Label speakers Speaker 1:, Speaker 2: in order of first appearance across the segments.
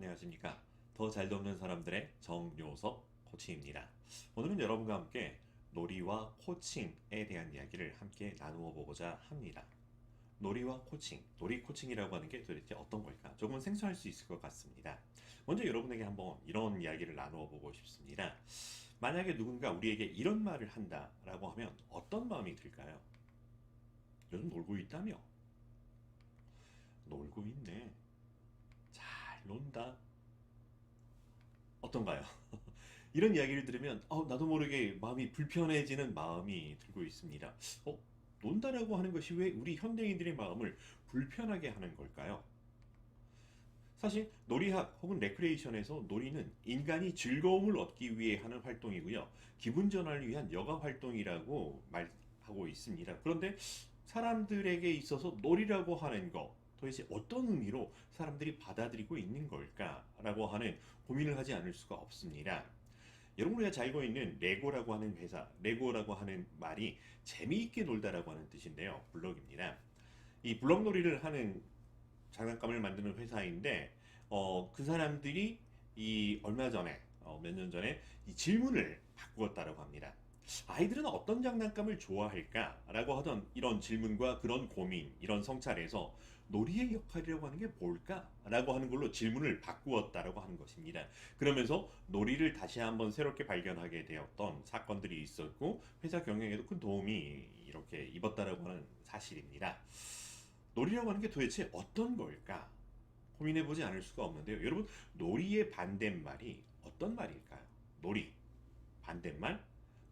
Speaker 1: 안녕하십니까. 더 잘 돕는 사람들의 정요섭 코치입니다. 오늘은 여러분과 함께 놀이와 코칭에 대한 이야기를 함께 나누어 보고자 합니다. 놀이와 코칭, 놀이 코칭이라고 하는 게 도대체 어떤 걸까? 조금은 생소할 수 있을 것 같습니다. 먼저 여러분에게 한번 이런 이야기를 나누어 보고 싶습니다. 만약에 누군가 우리에게 이런 말을 한다라고 하면 어떤 마음이 들까요? 요즘 놀고 있다며? 놀고 있네. 잘 논다. 어떤가요? 이런 이야기를 들으면 나도 모르게 마음이 불편해지는 마음이 들고 있습니다. 어, 논다라고 하는 것이 왜 우리 현대인들의 마음을 불편하게 하는 걸까요? 사실 놀이학 혹은 레크레이션에서 놀이는 인간이 즐거움을 얻기 위해 하는 활동이고요. 기분 전환을 위한 여가 활동이라고 말하고 있습니다. 그런데 사람들에게 있어서 놀이라고 하는 것 도대체 어떤 의미로 사람들이 받아들이고 있는 걸까라고 하는 고민을 하지 않을 수가 없습니다. 여러분 우리가 잘 알고 있는 레고라고 하는 회사, 레고라고 하는 말이 재미있게 놀다라고 하는 뜻인데요. 블럭입니다. 이 블럭 놀이를 하는 장난감을 만드는 회사인데 그 사람들이 이 얼마 전에 몇 년 전에 이 질문을 바꾸었다고 합니다. 아이들은 어떤 장난감을 좋아할까라고 하던 이런 질문과 그런 고민, 이런 성찰에서 놀이의 역할이라고 하는 게 뭘까라고 하는 걸로 질문을 바꾸었다라고 하는 것입니다. 그러면서 놀이를 다시 한번 새롭게 발견하게 되었던 사건들이 있었고 회사 경영에도 큰 도움이 이렇게 입었다라고 하는 사실입니다. 놀이라고 하는 게 도대체 어떤 걸까? 고민해 보지 않을 수가 없는데요. 여러분, 놀이의 반대말이 어떤 말일까요? 놀이, 반대말?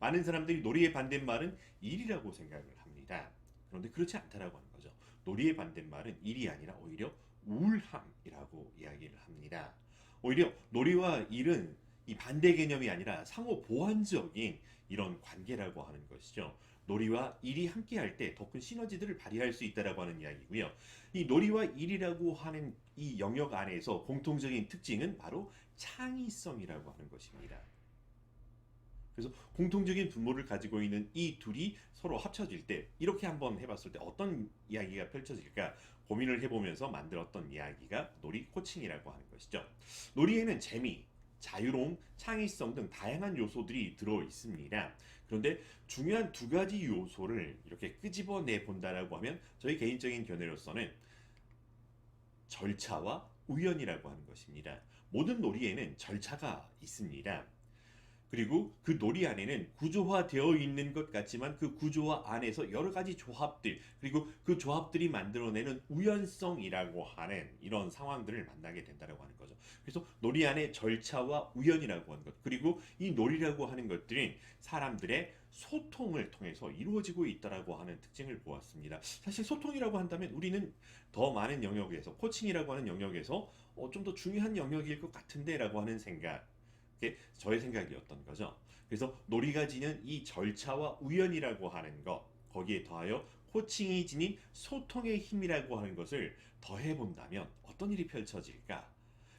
Speaker 1: 많은 사람들이 놀이의 반대말은 일이라고 생각을 합니다. 그런데 그렇지 않다라고 하는 거죠. 놀이의 반대말은 일이 아니라 오히려 우울함이라고 이야기를 합니다. 오히려 놀이와 일은 이 반대 개념이 아니라 상호 보완적인 이런 관계라고 하는 것이죠. 놀이와 일이 함께 할 때 더 큰 시너지들을 발휘할 수 있다라고 하는 이야기고요. 이 놀이와 일이라고 하는 이 영역 안에서 공통적인 특징은 바로 창의성이라고 하는 것입니다. 그래서 공통적인 분모를 가지고 있는 이 둘이 서로 합쳐질 때 이렇게 한번 해봤을 때 어떤 이야기가 펼쳐질까 고민을 해보면서 만들었던 이야기가 놀이 코칭이라고 하는 것이죠. 놀이에는 재미, 자유로움, 창의성 등 다양한 요소들이 들어 있습니다. 그런데 중요한 두 가지 요소를 이렇게 끄집어내 본다라고 하면 저희 개인적인 견해로서는 절차와 우연이라고 하는 것입니다. 모든 놀이에는 절차가 있습니다. 그리고 그 놀이 안에는 구조화되어 있는 것 같지만 그 구조화 안에서 여러 가지 조합들, 그리고 그 조합들이 만들어내는 우연성이라고 하는 이런 상황들을 만나게 된다고 하는 거죠. 그래서 놀이 안에 절차와 우연이라고 하는 것, 그리고 이 놀이라고 하는 것들은 사람들의 소통을 통해서 이루어지고 있다라고 하는 특징을 보았습니다. 사실 소통이라고 한다면 우리는 더 많은 영역에서, 코칭이라고 하는 영역에서 좀 더 중요한 영역일 것 같은데라고 하는 생각, 게 저의 생각이었던 거죠. 그래서 놀이가 지닌 이 절차와 우연이라고 하는 것, 거기에 더하여 코칭이 지닌 소통의 힘이라고 하는 것을 더해 본다면 어떤 일이 펼쳐질까?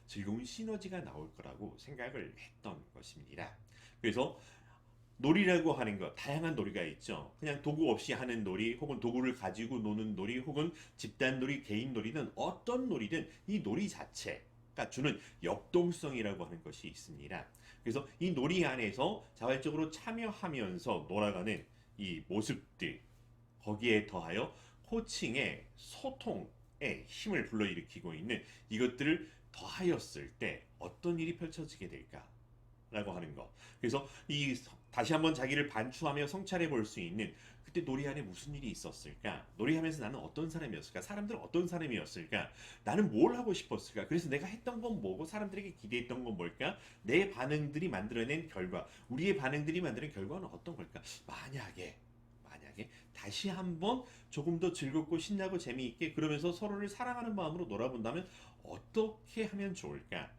Speaker 1: 즐거운 시너지가 나올 거라고 생각을 했던 것입니다. 그래서 놀이라고 하는 것, 다양한 놀이가 있죠. 그냥 도구 없이 하는 놀이, 혹은 도구를 가지고 노는 놀이, 혹은 집단 놀이, 개인 놀이든 어떤 놀이든 이 놀이 자체가 주는 역동성이라고 하는 것이 있습니다. 그래서 이 놀이 안에서 자발적으로 참여하면서 놀아가는 이 모습들, 거기에 더하여 코칭의 소통의 힘을 불러일으키고 있는 이것들을 더하였을 때 어떤 일이 펼쳐지게 될까? 라고 하는 것. 그래서 이 다시 한번 자기를 반추하며 성찰해 볼 수 있는 그때 놀이 안에 무슨 일이 있었을까? 놀이하면서 나는 어떤 사람이었을까? 사람들은 어떤 사람이었을까? 나는 뭘 하고 싶었을까? 그래서 내가 했던 건 뭐고 사람들에게 기대했던 건 뭘까? 내 반응들이 만들어낸 결과, 우리의 반응들이 만드는 결과는 어떤 걸까? 만약에 다시 한번 조금 더 즐겁고 신나고 재미있게 그러면서 서로를 사랑하는 마음으로 놀아본다면 어떻게 하면 좋을까?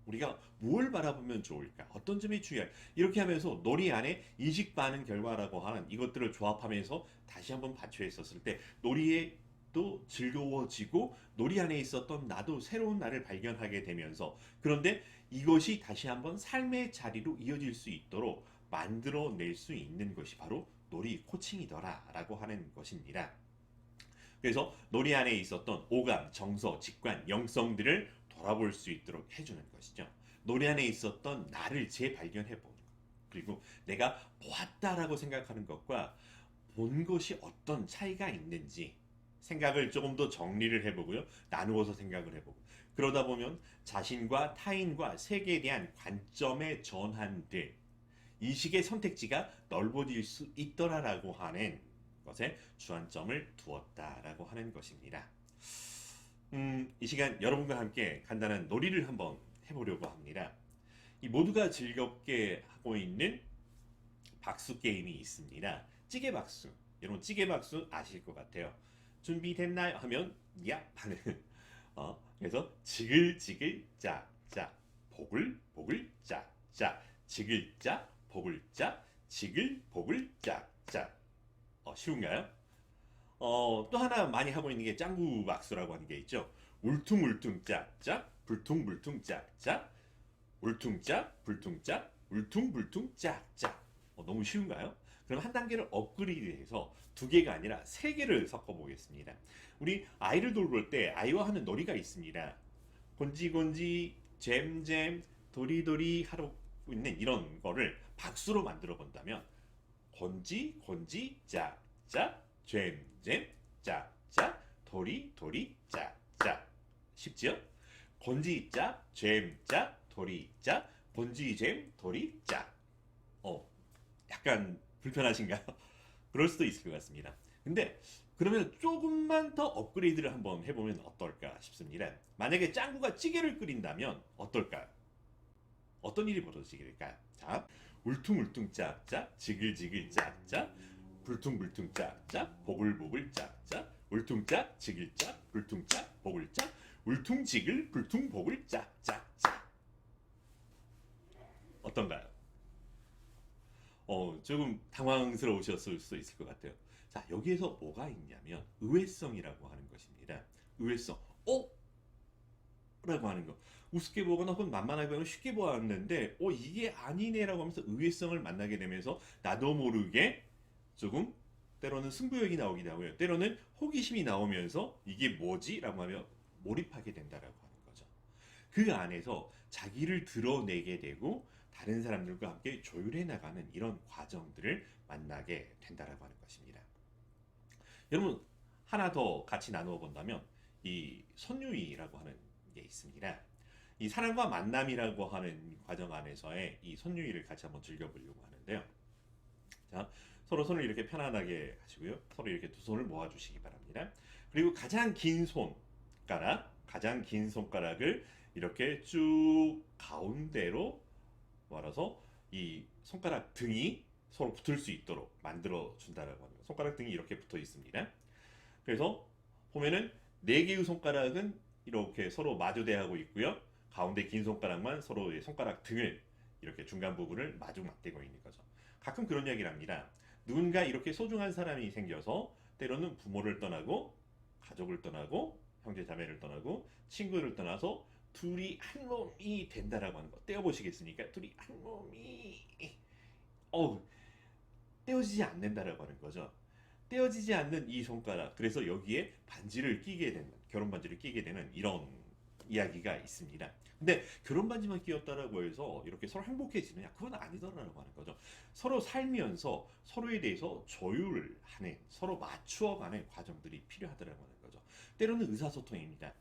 Speaker 1: 우리가 뭘 바라보면 좋을까? 어떤 점이 중요할까? 이렇게 하면서 놀이 안에 인식 반응 결과라고 하는 이것들을 조합하면서 다시 한번 받쳐했었을 때 놀이에 또 즐거워지고 놀이 안에 있었던 나도 새로운 나를 발견하게 되면서 그런데 이것이 다시 한번 삶의 자리로 이어질 수 있도록 만들어낼 수 있는 것이 바로 놀이 코칭이더라라고 하는 것입니다. 그래서 놀이 안에 있었던 오감, 정서, 직관, 영성들을 돌아볼 수 있도록 해주는 것이죠. 노래 안에 있었던 나를 재발견해보는 것. 그리고 내가 보았다라고 생각하는 것과 본 것이 어떤 차이가 있는지 생각을 조금 더 정리를 해보고요. 나누어서 생각을 해보고. 그러다 보면 자신과 타인과 세계에 대한 관점의 전환들, 인식의 선택지가 넓어질 수 있더라라고 하는 것에 주안점을 두었다라고 하는 것입니다. 이 시간 여러분과 함께 간단한 놀이를 한번 해보려고 합니다. 이 모두가 즐겁게 하고 있는 박수 게임이 있습니다. 찌개 박수. 여러분 찌개 박수 아실 것 같아요. 준비됐나요? 하면 야 하는 그래서 지글지글 짜짜 보글보글 짜짜 지글짜 보글짜 지글보글 짜짜 쉬운가요? 또 하나 많이 하고 있는 게 짱구 박수라고 하는 게 있죠. 울퉁울퉁 짝짝 불퉁불퉁 짝짝 울퉁짝 불퉁짝 울퉁불퉁 짝짝 너무 쉬운가요? 그럼 한 단계를 업그레이드해서 두 개가 아니라 세 개를 섞어 보겠습니다. 우리 아이를 돌볼 때 아이와 하는 놀이가 있습니다. 곤지곤지 잼잼 도리도리 하고 있는 이런 거를 박수로 만들어 본다면 곤지곤지 짝짝 잼잼 짝짝 도리도리 짝짝 쉽지요? 곤지짝 잼짝 도리짝 곤지잼 도리짝 약간 불편하신가요? 그럴 수도 있을 것 같습니다. 근데 그러면 조금만 더 업그레이드를 한번 해보면 어떨까 싶습니다. 만약에 짱구가 찌개를 끓인다면 어떨까요? 어떤 일이 벌어지게 될까요? 자, 울퉁울퉁 짝짝, 지글지글 짝짝, 불퉁불퉁 짝짝, 보글보글 짝짝, 울퉁짝, 지글짝, 불퉁짝, 보글짝, 울퉁지글, 불퉁보글 짝짝짝. 어떤가요? 조금 당황스러우셨을 수 있을 것 같아요. 자, 여기에서 뭐가 있냐면 의외성이라고 하는 것입니다. 의외성. 라고 하는 거. 우습게 보거나 혹은 만만하게 보거나 쉽게 보았는데 이게 아니네라고 하면서 의외성을 만나게 되면서 나도 모르게 조금 때로는 승부욕이 나오기도 하고요. 때로는 호기심이 나오면서 이게 뭐지? 라고 하며 몰입하게 된다라고 하는 거죠. 그 안에서 자기를 드러내게 되고 다른 사람들과 함께 조율해 나가는 이런 과정들을 만나게 된다라고 하는 것입니다. 여러분 하나 더 같이 나누어 본다면 이 선유의라고 하는 게 있습니다. 이 사랑과 만남이라고 하는 과정 안에서의 이 선유의를 같이 한번 즐겨보려고 하는데요. 자, 서로 손을 이렇게 편안하게 하시고요. 서로 이렇게 두 손을 모아주시기 바랍니다. 그리고 가장 긴 손가락을 이렇게 쭉 가운데로 말아서 이 손가락 등이 서로 붙을 수 있도록 만들어 준다라고 합니다. 손가락 등이 이렇게 붙어 있습니다. 그래서 보면은 네 개의 손가락은 이렇게 서로 마주대하고 있고요. 가운데 긴 손가락만 서로의 손가락 등을 이렇게 중간 부분을 마주 맞대고 있는 거죠. 가끔 그런 이야기를 합니다. 누군가 이렇게 소중한 사람이 생겨서 때로는 부모를 떠나고 가족을 떠나고 형제 자매를 떠나고 친구를 떠나서 둘이 한 몸이 된다라고 하는 거 떼어보시겠습니까? 둘이 한 몸이 떼어지지 않는다라고 하는 거죠. 떼어지지 않는 이 손가락, 그래서 여기에 반지를 끼게 되는, 결혼 반지를 끼게 되는 이런 이야기가 있습니다. 근데 결혼 반지만 끼웠다라고 해서 이렇게 서로 행복해지느냐? 그건 아니더라라고 하는 거죠. 서로 살면서 서로에 대해서 조율하는, 서로 맞추어가는 과정들이 필요하더라고 하는 거죠. 때로는 의사소통입니다.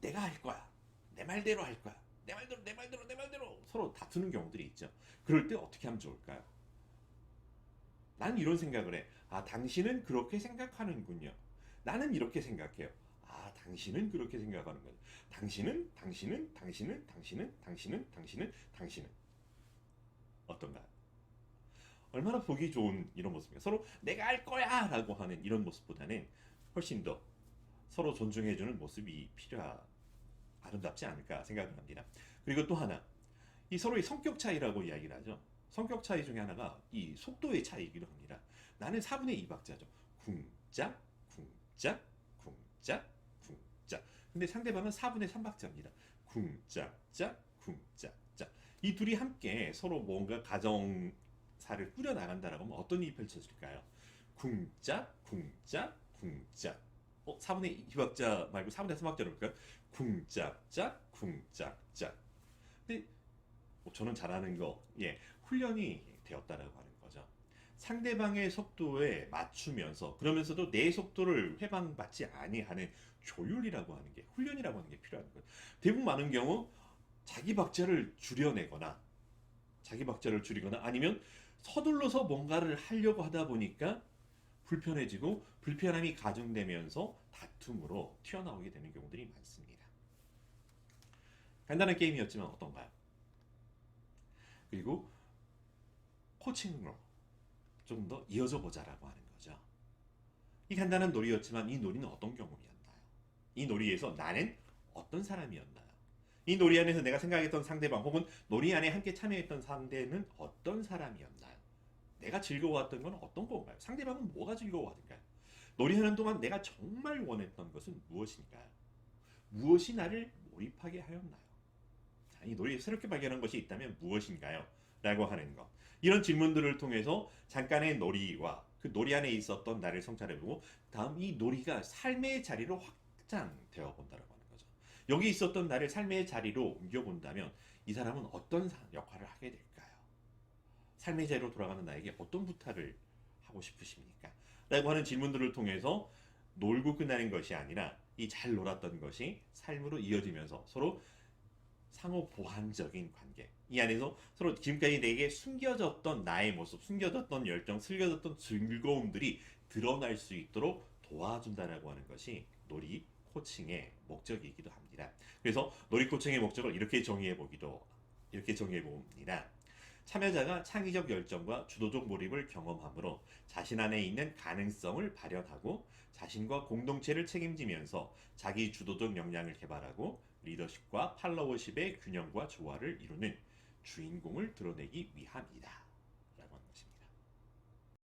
Speaker 1: 내가 할 거야. 내 말대로 할 거야. 내 말대로 서로 다투는 경우들이 있죠. 그럴 때 어떻게 하면 좋을까요? 나는 이런 생각을 해. 당신은 그렇게 생각하는군요. 나는 이렇게 생각해요. 당신은 그렇게 생각하는 거죠. 당신은 어떤가요? 얼마나 보기 좋은 이런 모습이에요. 서로 내가 할 거야 라고 하는 이런 모습보다는 훨씬 더 서로 존중해주는 모습이 아름답지 않을까 생각을 합니다. 그리고 또 하나, 이 서로의 성격 차이라고 이야기를 하죠. 성격 차이 중에 하나가 이 속도의 차이이기도 합니다. 나는 4분의 2박자죠. 쿵짝, 쿵짝, 쿵짝, 쿵짝. 근데 상대방은 4분의 3박자입니다. 쿵짝짝, 쿵짝짝. 이 둘이 함께 서로 뭔가 가정사를 꾸려 나간다라고 하면 어떤 일이 펼쳐질까요? 쿵짝, 쿵짝, 쿵짝. 4분의 2박자 말고 4분의 3박자로 볼까요? 쿵짝짝 쿵짝짝. 근데 저는 잘하는 거, 예, 훈련이 되었다라고 하는 거죠. 상대방의 속도에 맞추면서 그러면서도 내 속도를 회방받지 아니하는 조율이라고 하는 게 훈련이라고 하는 게 필요한 거예요. 대부분 많은 경우 자기 박자를 줄이거나 아니면 서둘러서 뭔가를 하려고 하다 보니까 불편해지고 불편함이 가중되면서 다툼으로 튀어나오게 되는 경우들이 많습니다. 간단한 게임이었지만 어떤가요? 그리고 코칭으로 좀 더 이어져 보자라고 하는 거죠. 이 간단한 놀이였지만 이 놀이는 어떤 경험이었나요? 이 놀이에서 나는 어떤 사람이었나요? 이 놀이 안에서 내가 생각했던 상대방 혹은 놀이 안에 함께 참여했던 상대는 어떤 사람이었나요? 내가 즐거워했던 건 어떤 건가요? 상대방은 뭐가 즐거워하던가요? 놀이하는 동안 내가 정말 원했던 것은 무엇인가요? 무엇이 나를 몰입하게 하였나요? 자, 이 놀이에 새롭게 발견한 것이 있다면 무엇인가요? 라고 하는 것. 이런 질문들을 통해서 잠깐의 놀이와 그 놀이 안에 있었던 나를 성찰해보고 다음 이 놀이가 삶의 자리로 확장되어 본다고 하는 거죠. 여기 있었던 나를 삶의 자리로 옮겨본다면 이 사람은 어떤 역할을 하게 될까요? 삶의 자리로 돌아가는 나에게 어떤 부탁을 하고 싶으십니까? 라고 하는 질문들을 통해서 놀고 끝나는 것이 아니라 이 잘 놀았던 것이 삶으로 이어지면서 서로 상호 보완적인 관계. 이 안에서 서로 지금까지 내게 숨겨졌던 나의 모습, 숨겨졌던 열정, 숨겨졌던 즐거움들이 드러날 수 있도록 도와준다라고 하는 것이 놀이 코칭의 목적이기도 합니다. 그래서 놀이 코칭의 목적을 이렇게 정의해 봅니다. 참여자가 창의적 열정과 주도적 몰입을 경험함으로 자신 안에 있는 가능성을 발현하고 자신과 공동체를 책임지면서 자기 주도적 역량을 개발하고 리더십과 팔로워십의 균형과 조화를 이루는 주인공을 드러내기 위함이다.